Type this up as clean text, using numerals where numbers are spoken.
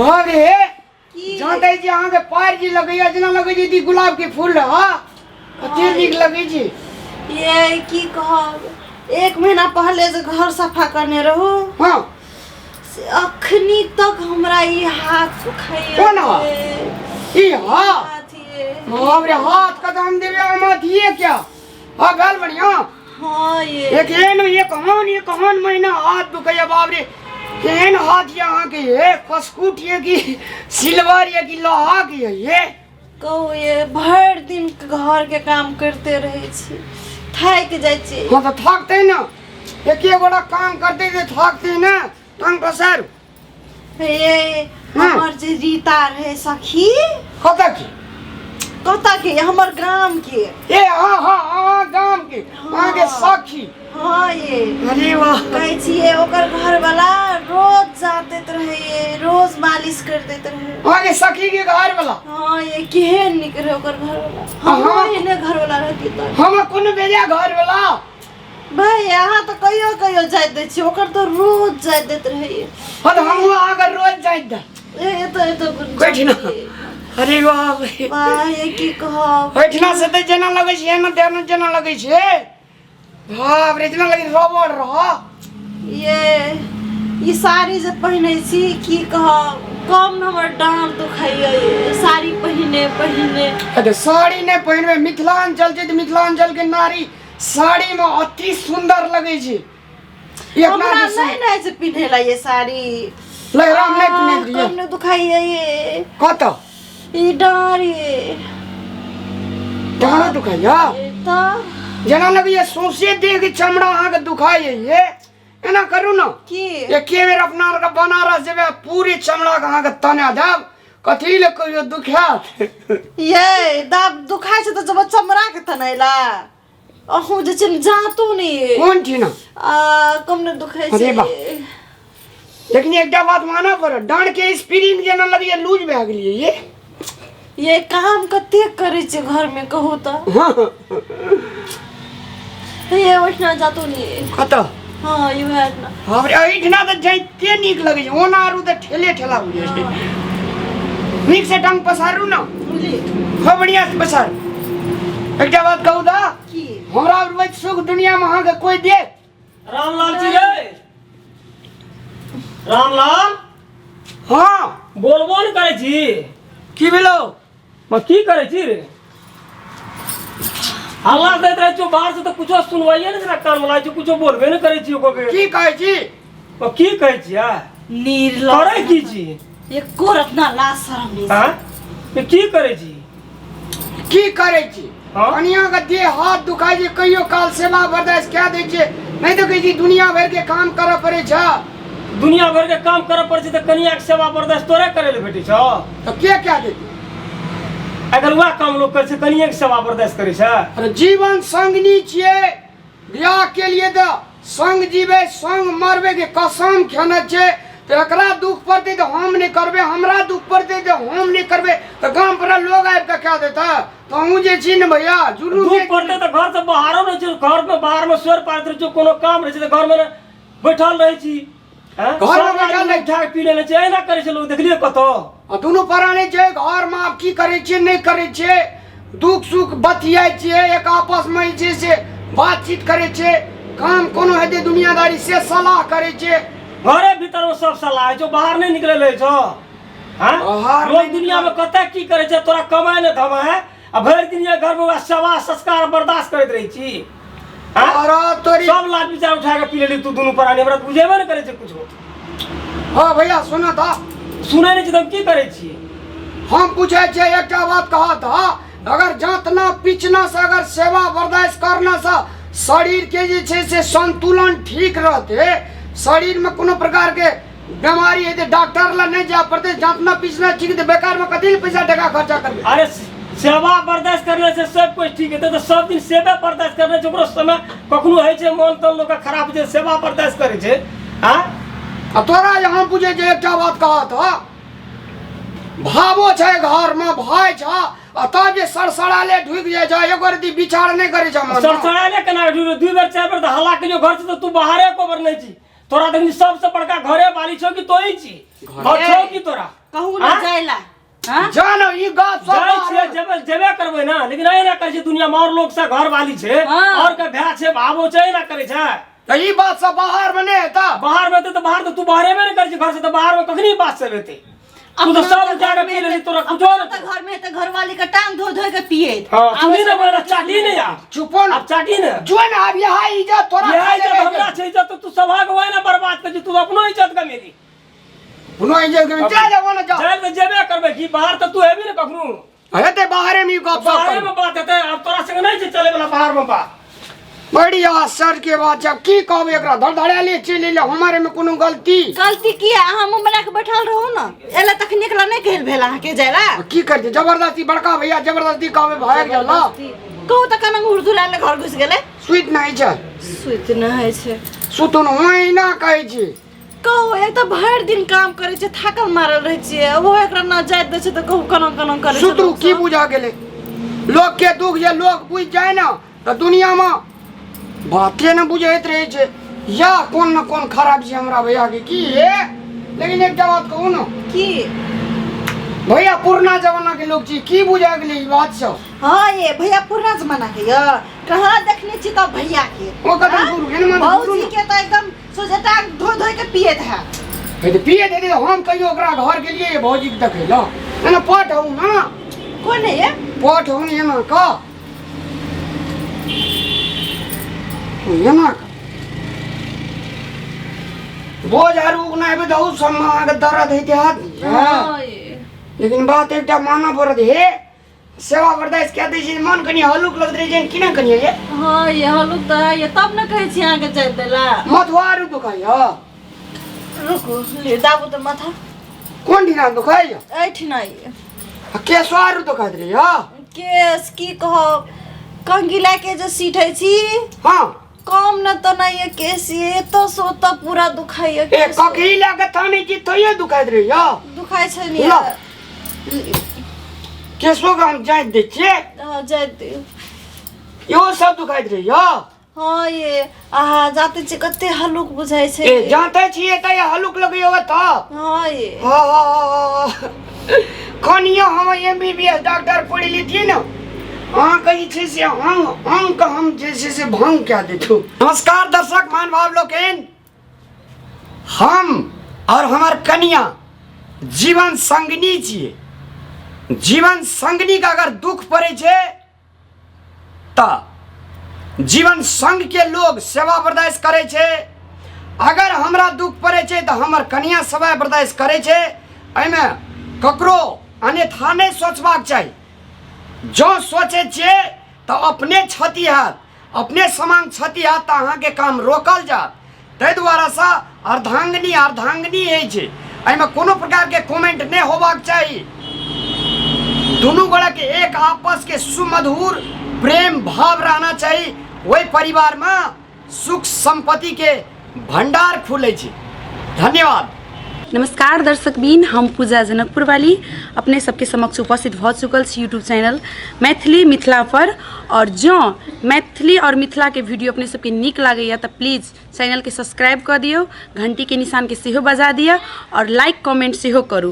अरे जानते जी अहाँ के पैर जी लगे जना लगे जी दी गुलाब के फूल हां कते नीक लगे जी। ये की कहब 1 महीना पहले से घर सफा करने रहो हां अखनी तक हमरा ये हाथ सुखाइए कोन ई हाथ हमरे हाथ का दाम देवे हम दिए क्या हां गाल बढ़िया हां ये कौन महीना हाथ दुखैया बाप रे केन हाथ यहाँ के ये कसकूट ये की सिल्वर ये की लोहा की है ये कहू ये भर दिन घर के काम करते रहे छी थाक जाय छी। हां तो थकते ना एक गोड़ा काम करते थे थकते ना तंग पसर ये हमर जे रीता रहे सखी कता की हमर ग्राम के ए हां गांव के वहां के सखी हां ये अरे वाह कहै छिए ओकर घर वाला रोज जाते रहे रोज मालिश कर देते रहे वहां के सखी के घर वाला हां ये केहन निक रहे ओकर घर वाला हां एने घर वाला रहती त हम कोन बेजा घर वाला भाई यहाँ तो कहियो जाय दे छी ओकर तो रोज जाय देत रहे हां हम अगर रोज जाय द ये तो बैठना अरे वाह ये की कहब बैठना से त जना लगे छै ना देना जना लगे छै बाप रे जना लगे रबड़ रह ये साड़ी जे पहिनै छी की कहब कम हमर डांड दुखाइए साड़ी पहिने अरे साड़ी ने पहिनबे मिथिलांचल छै त मिथिलांचल के नारी साड़ी में अति सुंदर लगे छै हमरा नहीं से पिन्हेला ये साड़ी लहराम नहीं पिन्हे दिए कम ने दुखाइए ये कत ई डांड ये डांड दुखाइया त जना लगे ये सोसे देह के चमड़ा अहाँ के दुखाइए ये एना करू ना की एके बेर अपना का बनारस जेबे पूरी चमड़ा के अहाँ के तना देब कथी ले कहियो दुखात ये दाब दुखाइ छै त जब चमड़ा के तनैला अहू जे चल जातो नहीं कौन थी ना कम ने दुखाइ अरे छै बा लेकिन एकटा बात माना पर डांड के स्प्रिंग जना लगे ये लूज भए गेलिए ये काम कते करे छै घर में कहू त ये ओठना जातो नहीं कत हां यू हैड ना हमरे एठना त जाइते नीक लगे छै ओना आरु त ठेला बुझे छै नीक से डंग पसारू ना हो बढ़िया से पसार एकटा बात कहू दा की हमरा रोज सुख दुनिया में अहाँ के कोई दे रामलाल जी रे रामलाल हां बोलबो न करे छी की भेलो म की करे छी रे हल्ला दैत रहे छो बाहर से तो कुछो सुनवाइए न जरा कान में लाइ कुछो बोलबे न करे छी ओको के की कहै छी ओ की कहै छी आ निर्लज करे की छी ये कोरत ना ला शरम नहीं हां ये की करे छी की करे छी हाँ? कनिया का देह हाथ दुखाई जे कहियो काल सेवा बर्दाश्त क्या दे छे नहीं तो कही जी दुनिया भर के काम करे पड़े छ दुनिया भर के काम करे पड़े त कनिया के सेवा बर्दाश्त तोरे करे ले भेटै छ तो क्या दे अगर वह काम लोग करे छ कनिया के सेवा बर्दाश्त करे छ अरे जीवन संगनी छिए ब्याह के लिए तो संग जीवे संग मरबे के कसम खेने छे तो एकरा दुख पड़ते तो हम नहीं करबे हमरा दुख पड़ते तो हम नहीं करबे तो गांव पर लोग आब के क्या देता तो हूं जे छी न भैया जुलूम दुख पड़ते तो घर से बाहरो नहीं छ घर में बाहर में स्वर पात्र जो कोनो काम रहे छ तो घर में बैठल रहे छी घर में बैठल नहीं ठाक पी लेने छ एना करे छ लोग देखलिए कतो दोनों पराने छे घर में आप की करे छे नहीं करे छे दुख सुख बतियाय छे एक आपस में जे से बातचीत करे छे काम कोनो हेते दुनियादारी से सलाह करे छे घरे भीतर में सब सलाह है जो बाहर नहीं निकले रहे छो हां लोग दुनिया में कते की करे छे तोरा कमाए न धमा है आ भर दुनिया घर में सेवा संस्कार बर्दाश्त करत रही छी अरे तोरी सब लाज विचार उठा के पी लेली तू दोनों पराने हमरा बुझेबे न करे छे कुछ हां भैया सुना था सुनै नहीं छ त की करे छी हम पूछे छे एकटा बात कहा था अगर जातना पिछना से अगर सेवा बर्दाश्त करना से शरीर के जे छे से संतुलन ठीक रहते शरीर में कोनो प्रकार के बीमारी है तो डॉक्टर ला नहीं जा पड़ते जातना पिछना ठीक तो बेकार में कथी पैसा टका खर्चा करबे अरे सेवा बर्दाश्त करने से सब कुछ ठीक है तो सब दिन सेवा बर्दाश्त करने से ओकरो समय कखनो है छे मन तन लोग खराब जे सेवा बर्दाश्त करे छे हां अब तोरा यहाँ पूछे जे एकटा बात कहा था भावो छे घर में भाई छ बता जे सरसड़ाले ढुक जाए जा एगो रती विचार नहीं करे जा मन सरसड़ाले केना दू बेर चार बेर हल्ला के जो घर से तो तू बाहरे कोबर नहीं छी तोरा देखनी सबसे बड़का घरे वाली छौ कि तोही छी और छौ कि तोरा कहू ना जाइला हां जानो ई बात सब जेबे करबै ना लेकिन ऐ ना करे छै दुनिया में और लोग से घर वाली छै और के भै छै भावो छै ना करे छै त ई बात सब बाहर में नहीं है बाहर में तो बाहर तो तू बाहरे में नहीं करे छै घर से तो बाहर में कखनी बात से लेते तू तो सब जाके पी लेली तोरा कुछो तो घर में तो घर वाली का टांग धो धो के पिए हां सुनी ना मेरा चाटी नहीं यार चुपो ना अब चाटी ना जो ना अब यहाँ इज्जत तोरा ये इज्जत हमरा छै इज्जत तू सभाग होय ना बर्बाद कर तू अपनो इज्जत का मेरी पुनो इज्जत के जा जा ना जा चल जेबे करबे की बाहर तो तू हेबी ना कखनु हेते बाहरे में गप बाहर में बात हेते अब तोरा संग नहीं छै चले वाला बाहर में बात बड़ी आश्चर्य के बात जब की कहबे एकरा धड़धड़ाले चले ले हमारे में कोनो गलती किया हम बना के बैठल रहू ना एला तक निकला नहीं कहल भेला के जायला की करते जबरदस्ती बड़का भैया जबरदस्ती कहबे भाग जाला कहू त कना उर्दू लाले घर घुस गेले सुइत नहीं छै सुइत नहीं छै सुतन होई ना कहै छी कहू एक त भर दिन काम करे छै थाकल मारल रहे छै वो एकरा न जाय दे छै त कहू कना कना करे छै सुतरू की बुझा गेले लोग के दुख ये लोग बुझ जाए ना त दुनिया में बातें न बुझाइत रहे छे या कौन न कौन खराब छै हमरा भैया के की है लेकिन एक बात कहू न की भैया पुराना जमाना के लोग छी की बुझा गेले ई बात सब हां ये भैया पुराना जमाना के या कहां देखने छी त भैया के ओ कदम गुरु है न भौजी के त एकदम सोजटा धो धो के पिए था है तो पिए दे हम कहियो ओकरा घर के लिए भौजी के देखे ला ना पट हूं ना कौन है ये पट हूं ये ना का ये ना बोझ आरू ना बे दऊ सम्मा के दर्द है हाथ हां लेकिन बात एकटा माना पड़त है सेवा बर्दाश्त क्या दै छी मन कनी हलुक लगत रहे छै कि ना कनी ये हां ये हलुक त ये तब न कहै छी आगे जाय देला मथवारू दुखाय रुको ले दाबू त माथा कोन दिना दुखाय ऐठ नहीं केसवारू दुखात रे केस की कहो कंगीला के जो सीट है छी हां कम न तो नहीं है केस ये तो सो तो पूरा दुखाई है ए कखीला के थाने की तो ये दुखात रे दुखाई छै नहीं केसो का हम जाय दे छे हां जाय दे यो सब दुखात रे हां ये आहा जाते छ कते हलुक बुझाई छै ए जानते छिए त ये हलुक लगयो त हां ये हां कनिया हम एमबीबीएस डॉक्टर पढ़ी ली थी ना हाँ कहीं छे से हम का हम जैसे से भंग क्या देतो नमस्कार दर्शक मान भाव लोकेन हम और हमार कन्या जीवन संगनी छिए जीवन संगनी का अगर दुख पड़े छे ता जीवन संग के लोग सेवा बर्दाश्त करे छे अगर हमरा दुख पड़े छे तो हमर कन्या सेवा बर्दाश्त करे छे एमे ककरो अन्यथा नहीं सोचबाक चाहिए जो सोचे छे तो अपने क्षति हाथ अपने समान क्षति हाथ तो अहाँ के काम रोकल जात तै द्वारा से अर्धांगिनी है छे एमे कोनो प्रकार के कमेंट नहीं होबाक चाहिए दोनों गोड़ा के एक आपस के सुमधुर प्रेम भाव रहना चाहिए वही परिवार में सुख संपत्ति के भंडार खुले छे धन्यवाद। नमस्कार दर्शक बीन हम पूजा जनकपुर वाली अपने सबके समक्ष उपस्थित भ चुकल छी यूट्यूब चैनल मैथिली मिथिला पर और जो मैथिली और मिथिला के वीडियो अपने सबके नीक लागैया तो प्लीज़ चैनल के सब्सक्राइब कर दियो घंटी के निशान के सेहो बजा दिया और लाइक कमेंट सेहो करू